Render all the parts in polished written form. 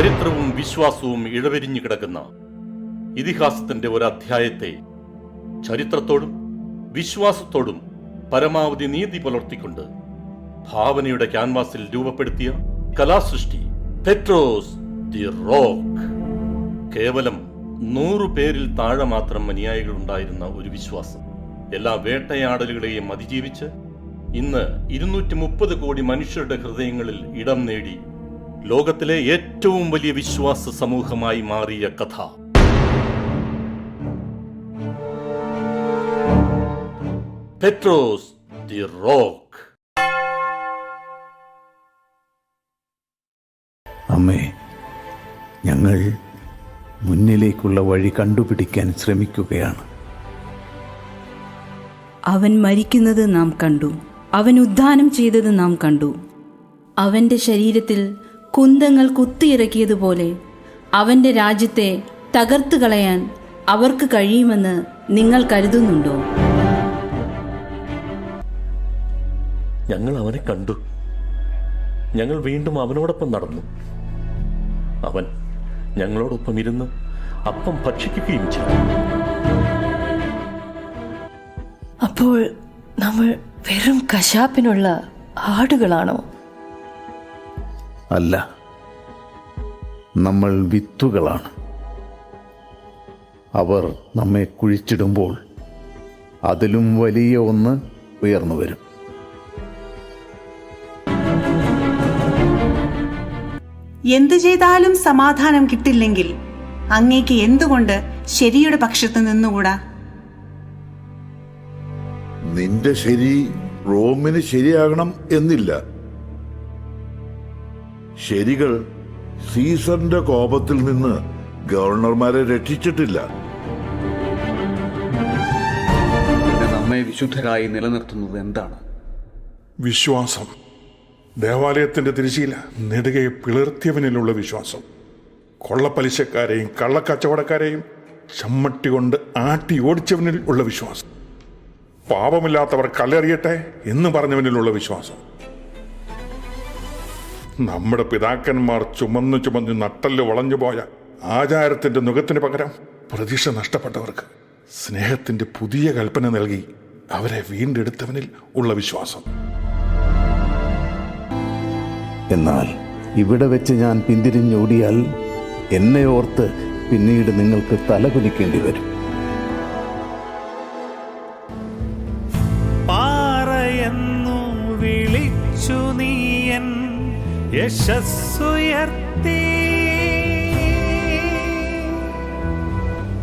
ചരിത്രവും വിശ്വാസവും ഇഴവെരിഞ്ഞു കിടക്കുന്ന ഇതിഹാസത്തിന്റെ ഒരധ്യായത്തെ ചരിത്രത്തോടും വിശ്വാസത്തോടും പരമാവധി നീതി പുലർത്തിക്കൊണ്ട് ഭാവനയുടെ ക്യാൻവാസിൽ രൂപപ്പെടുത്തിയ കലാസൃഷ്ടി പെട്രോസ് ദി റോക്ക്. കേവലം 100 പേരിൽ താഴെ മാത്രം അനുയായികളുണ്ടായിരുന്ന ഒരു വിശ്വാസം എല്ലാ വേട്ടയാടലുകളെയും അതിജീവിച്ച് ഇന്ന് 230 കോടി മനുഷ്യരുടെ ഹൃദയങ്ങളിൽ ഇടം നേടി ലോകത്തിലെ ഏറ്റവും വലിയ വിശ്വാസ സമൂഹമായി മാറിയ കഥ. Petros the rock. അമ്മേ, ഞങ്ങൾ മുന്നിലേക്കുള്ള വഴി കണ്ടുപിടിക്കാൻ ശ്രമിക്കുകയാണ്. അവൻ മരിക്കുന്നത് നാം കണ്ടു, അവൻ ഉദ്ധാനം ചെയ്തത് നാം കണ്ടു. അവൻ്റെ ശരീരത്തിൽ കുന്തങ്ങൾ കുത്തിയിറക്കിയതുപോലെ അവൻ്റെ രാജ്യത്തെ തകർത്തു കളയാൻ അവർക്ക് കഴിയുമെന്ന് നിങ്ങൾ കരുതുന്നുണ്ടോ? ഞങ്ങൾ അവനെ കണ്ടു. ഞങ്ങൾ വീണ്ടും അവനോടൊപ്പം നടന്നു. അവൻ ഞങ്ങളോടൊപ്പം ഇരുന്ന് അപ്പം ഭക്ഷിക്കുകയും ചെയ്തു. അപ്പോൾ നമ്മൾ വെറും കശാപ്പിനുള്ള ആടുകളാണോ? അല്ല, നമ്മൾ വിത്തുകളാണ്. അവർ നമ്മെ കുഴിച്ചിടുമ്പോൾ അതിലും വലിയ ഒന്ന് ഉയർന്നു വരും. എന്തു ചെയ്താലും സമാധാനം കിട്ടില്ലെങ്കിൽ അങ്ങേക്ക് എന്തുകൊണ്ട് ശരിയുടെ പക്ഷത്ത് നിന്നുകൂടാ? നിന്റെ ശരി റോമിന് ശരിയാകണം എന്നില്ല. ശരികൾ സീസറിന്റെ കോപത്തിൽ നിന്ന് ഗവർണർമാരെ രക്ഷിച്ചിട്ടില്ല. നമ്മെ വിശുദ്ധരായി നിലനിർത്തുന്നത് എന്താണ്? വിശ്വാസം. ദേവാലയത്തിന്റെ തിരശ്ശീല നെടുകെ പിളർത്തിയവനിലുള്ള വിശ്വാസം. കൊള്ളപ്പലിശക്കാരെയും കള്ളക്കച്ചവടക്കാരെയും ചമ്മട്ടി കൊണ്ട് ആട്ടി ഓടിച്ചവനിൽ ഉള്ള വിശ്വാസം. പാപമില്ലാത്തവർ കല്ലെറിയട്ടെ എന്ന് പറഞ്ഞവനിലുള്ള വിശ്വാസം. നമ്മുടെ പിതാക്കന്മാർ ചുമന്നു നട്ടല് വളഞ്ഞുപോയ ആചാരത്തിന്റെ നുഖത്തിന് പകരം പ്രതീക്ഷ നഷ്ടപ്പെട്ടവർക്ക് സ്നേഹത്തിന്റെ പുതിയ കൽപ്പന നൽകി അവരെ വീണ്ടെടുത്തവനിൽ ഉള്ള വിശ്വാസം. എന്നാൽ ഇവിടെ വെച്ച് ഞാൻ പിന്തിരിഞ്ഞോടിയാൽ എന്നെ ഓർത്ത് പിന്നീട് നിങ്ങൾക്ക് തലകുനിക്കേണ്ടി വരും. പാറയെന്നു വിളിച്ചു നീയൻ യശസ്സുയർത്തി,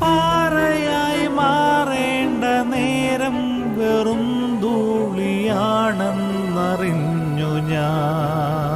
പാറയായി മാറേണ്ട നേരം വെറും ധൂളിയാണെന്നറിഞ്ഞു ഞാൻ.